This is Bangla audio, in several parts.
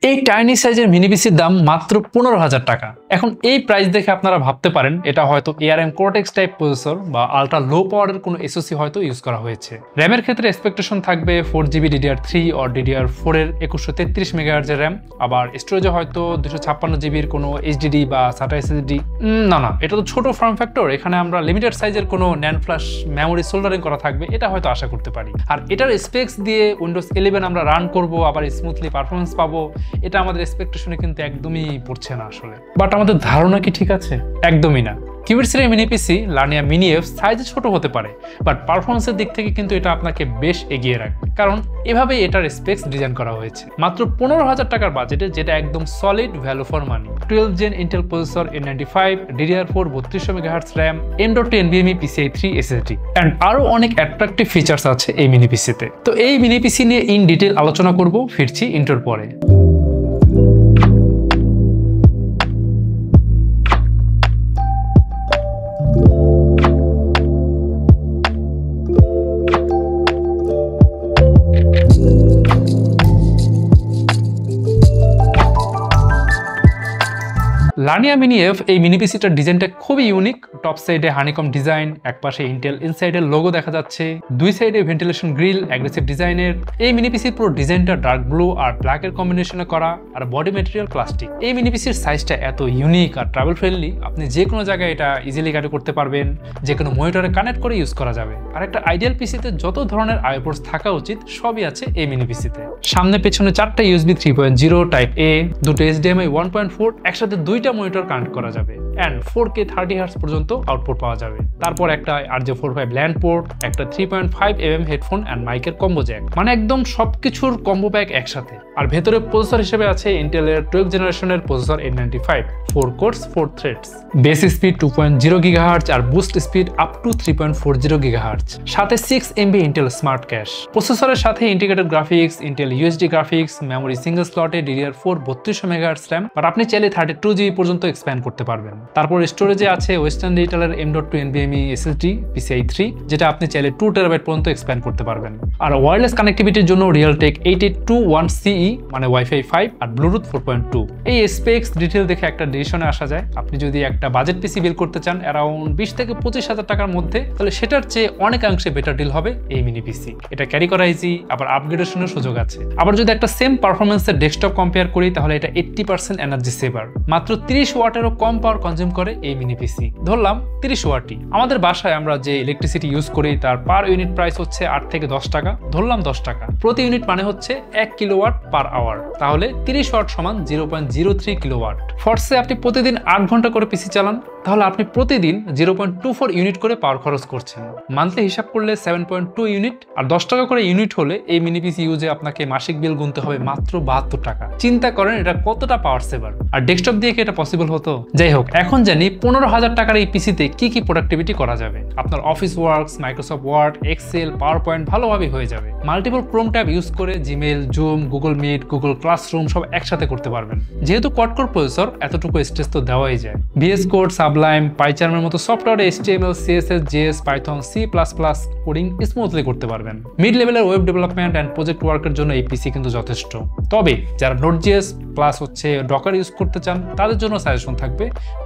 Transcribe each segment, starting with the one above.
এই টাইনি সাইজের মিনি পিসির দাম মাত্র 15,000 টাকা। এখন এই প্রাইস দেখে আপনারা ভাবতে পারেন এটা হয়তো ARM Cortex টাইপ প্রসেসর বা আলট্রা লো পাওয়ারের কোনো SoC হয়তো ইউজ করা হয়েছে। র্যামের ক্ষেত্রে এক্সপেকটেশন থাকবে 4GB DDR3 or DDR4 এর 2133 MHz এর র্যাম, আবার স্টোরেজে হয়তো 256GB এর কোনো HDD বা SATA SSD। না, এটা তো ছোট ফর্ম ফ্যাক্টর, এখানে আমরা লিমিটেড সাইজের কোনো NAND ফ্ল্যাশ মেমোরি সোল্ডারিং করা থাকবে, এটা হয়তো আশা করতে পারি। আর এটার স্পেক্স দিয়ে উইন্ডোজ 11 আমরা রান করব, আবার স্মুথলি পারফরমেন্স পাবো, এটা আমাদের এক্সপেকটেশনে কিন্তু একদমই পড়ছে না আসলে। বাট আমাদের ধারণা কি ঠিক আছে? একদমই না। কিউবিটসের এই মিনি পিসি লার্নিয়া মিনি এফ সাইজে ছোট হতে পারে, বাট পারফরমেন্সের দিক থেকে কিন্তু এটা আপনাকে বেশ এগিয়ে রাখবে, কারণ এভাবেই এটার স্পেক্স ডিজাইন করা হয়েছে। মাত্র 15,000 টাকার বাজেটে, যেটা একদম solid value for money. 12 gen Intel processor, A95, DDR4 3200 MHz RAM, M.2 NVMe PCIe 3 SSD and আরো অনেক অ্যাট্রাকটিভ ফিচার্স আছে এই মিনি পিসিতে। তো এই মিনি পিসি নিয়ে ইন ডিটেল আলোচনা করব, ফিরছি ইন্টোর পরে। লার্নিয়া মিনি এফ এই মিনি পিসিটার ডিজাইনটা খুবই ইউনিক। টপ সাইডে হানিকম ডিজাইন, একপাশে ইন্টেল ইনসাইডের লোগো দেখা যাচ্ছে, দুই সাইডে ভেন্টিলেশন গ্রিল অ্যাগ্রেসিভ ডিজাইনের। এই মিনি পিসির পুরো ডিজাইনটা ডার্ক ব্লু আর ব্ল্যাকের কম্বিনেশনে করা, আর বডি ম্যাটেরিয়াল প্লাস্টিক। এই মিনি পিসির সাইজটা এত ইউনিক আর ট্রাভেল ফ্রেন্ডলি, আপনি যে কোনো জায়গায় এটা ইজিলি ক্যারি করতে পারবেন, যে কোনো মনিটরে কানেক্ট করে ইউজ করা যাবে। আর একটা আইডিয়াল পিসিতে যত ধরনের আইও পোর্টস থাকা উচিত সবই আছে এই মিনি পিসিতে। সামনে পেছনে 4টা USB 3.0 টাইপ A, দুটো HDMI 1.4, একসাথে দুইটা মনিটর কানেক্ট করা যাবে এন্ড 4K 30Hz পর্যন্ত আউটপুট পাওয়া যাবে। তারপর একটা RJ45 ল্যান্ড পোর্ট, একটা 3.5mm হেডফোন এন্ড মাইকের কম্বো জ্যাক, মানে একদম সবকিছুর কম্বো প্যাক একসাথে। আর ভেতরে প্রসেসর হিসেবে আছে ইন্টেলের 12th জেনারেশনের processor A95, 4 cores 4 threads, base speed 2.0 GHz আর boost speed up to 3.40 GHz, সাথে 6MB ইন্টেল স্মার্ট ক্যাশ। প্রসেসরের সাথে integrated graphics, Intel USD graphics, memory single স্লটে DDR4 3200 MHz র্যাম, বাট আপনি চাইলে 32GB পর্যন্ত এক্সপ্যান্ড করতে পারবেন। তারপর স্টোরেজে আছে western ডিজিটালের M.2 NVMe SSD PCIe 3, যেটা আপনি চাইলে 2TB পর্যন্ত এক্সপ্যান্ড করতে পারবেন। আর ওয়্যারলেস কানেক্টিভিটির জন্য Realtek 8821CE মানে Wi-Fi 5 আর Bluetooth 4.2। এই স্পেক্স ডিটেল দেখে একটা ডিসিশনে আসা যায়, আপনি যদি একটা বাজেট পিসি বিল করতে চান অ্যারাউন্ড 20 থেকে 25,000 টাকার মধ্যে, তাহলে সেটার চেয়ে অনেকাংশে বেটার ডিল হবে এই মিনি পিসি। এটা ক্যারি করা ইজি, আবার আপগ্রেডেশনের সুযোগ আছে। আবার যদি একটা সেম পারফরমেন্সের ডেস্কটপ কম্পেয়ার করি, তাহলে এটা 80% এনার্জি সেভার। মাত্র 30 ওয়াটেরও কম পাওয়ার কনজিউম করে এই মিনি পিসি। ধরলাম 30 ওয়াটই। আমাদের বাসায় আমরা যে ইলেকট্রিসিটি ইউজ করি তার পার ইউনিট প্রাইস হচ্ছে 8 থেকে 10 টাকা, ধরলাম 10 টাকা প্রতি ইউনিট, মানে হচ্ছে 1 কিলোওয়াট পার আওয়ার। তাহলে 30 ওয়াট সমান 0.03 কিলোওয়াট। ফর্সে আপনি প্রতিদিন 8 ঘন্টা করে পিসি চালান, তাহলে আপনি প্রতিদিন 0.24 ইউনিট করে পাওয়ার খরচ করছেন। মান্থলি হিসাব করলে 7.2 ইউনিট, আর 10 টাকা করে ইউনিট হলে এই মিনি পিসি ইউজে আপনাকে মাসিক বিল গুনতে হবে মাত্র 72 টাকা। চিন্তা করেন এটা কতটা পাওয়ার সেভার। আর ডেস্কটপ দিয়ে কি এটা পসিবল হতো? যাই হোক, এখন জানি 15,000 টাকার এই পিসিতে কি কি প্রোডাক্টিভিটি করা যাবে। আপনার office works, Microsoft Word, Excel, PowerPoint ভালোভাবে হয়ে যাবে। মাল্টিপল ক্রোম ট্যাব ইউজ করে Gmail, Zoom, Google Meet, Google Classroom সব একসাথে করতে পারবেন। যেহেতু কোয়াড কোর প্রসেসর, এতটুকু স্ট্রেস তো দেওয়াই যায়। VS কোড, সাবলাইম, পাইচার্মের মতো সফটওয়্যারে HTML, CSS, JS, Python, C++ coding smoothly করতে পারবেন। মিড লেভেলের ওয়েব ডেভেলপমেন্ট এন্ড প্রজেক্ট ওয়ার্কের জন্য এই পিসি কিন্তু যথেষ্ট। তবে যারা Node.js প্লাস ডকার ইউজ করতে চান, তাদের জন্য সাজেশন থাকবে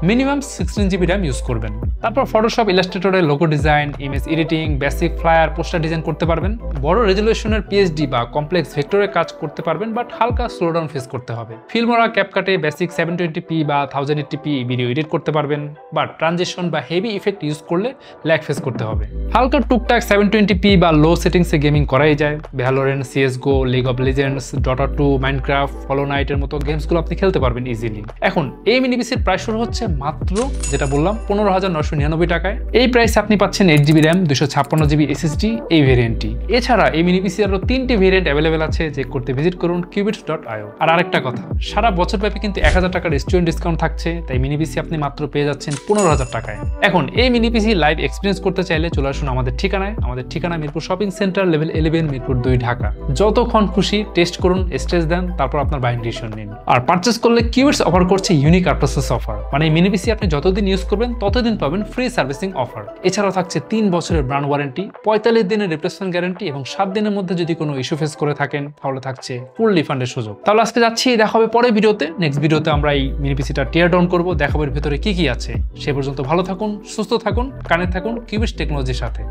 মিনিমাম 16GB র্যাম ইউজ করবেন। তারপর ফটোশপ, ইলাস্ট্রেটরের logo design, image editing, basic flyer, poster design করতে পারবেন। বড় রেজলিউশনের PSD বা কমপ্লেক্স ভেক্টরের কাজ করতে পারবেন, বাট হালকা স্লোডাউন ফেস করতে হবে। ফিল্মোরা, ক্যাপকাটে বেসিক 720p বা 1080p ভিডিও এডিট করতে পারবেন, বাট ট্রানজিশন বা হেভি ইফেক্ট ইউজ করলে ল্যাগ ফেস করতে হবে। হালকা টুকটাক 720p বা লো সেটিংসে গেমিং করাই যায়। Valorant, CSGO, league of legends, Dota 2, Minecraft, ফলো নাইটের মতো গেমসগুলো আপনি খেলতে পারবেন ইজিলি। এখন এই মিনি পিসির প্রাইস শুরু হচ্ছে মাত্র, যেটা বললাম, 15,999 টাকায়। এই প্রাইসে আপনি পাচ্ছেন 8GB র্যাম, 256GB SSD এই ভেরিয়েন্টটি। এছাড়া এই মিনি পিসি আরো 3টি ভেরিয়েন্ট অ্যাভেলেবেল আছে, চেক করতে ভিজিট করুন qubits.io। আর আরেকটা কথা, সারা বছর ব্যাপী কিন্তু 1000 টাকার স্টুডেন্ট ডিসকাউন্ট থাকছে, তাই মিনি পিসি আপনি মাত্র পেয়ে যাচ্ছেন 15,000 টাকায়। এখন এই মিনি পিসি লাইভ এক্সপিরিয়েন্স করতে চাইলে চলে আসুন আমাদের ঠিকানায়। আমাদের ঠিকানা Mirpur shopping centre, level 11, Mirpur 2, Dhaka. যতক্ষণ খুশি টেস্ট করুন, স্ট্রেস দেন, তারপর আপনার বাইং ডিসিশন নিন। নিন। আর পারচেস করলে কিউবিটস অফার করছে ইউনিক আফটার সেলস অফার, মানে মিনি পিসি আপনি যতদিন ইউজ করবেন ততদিন পাবেন ফ্রি সার্ভিসিং অফার। এছাড়াও থাকছে 3 বছরের ব্র্যান্ড ওয়ারেন্টি, 45 দিনের রিপ্লেসমেন্ট গ্যারান্টি এবং 7 দিনের মধ্যে যদি কোনো ইস্যু ফেস করে থাকেন তাহলে থাকছে ফুল রিফান্ডের সুযোগ। তাহলে আজকে যাচ্ছি, দেখা হবে পরের ভিডিওতে। নেক্সট ভিডিওতে আমরা এই মিনি পিসিটা টিয়ার ডাউন করবো, দেখাবো এর ভেতরে কি কি আছে। সে পর্যন্ত ভালো থাকুন, সুস্থ থাকুন, কানেক্ট থাকুন কিউবিটস টেকনোলজির সাথে।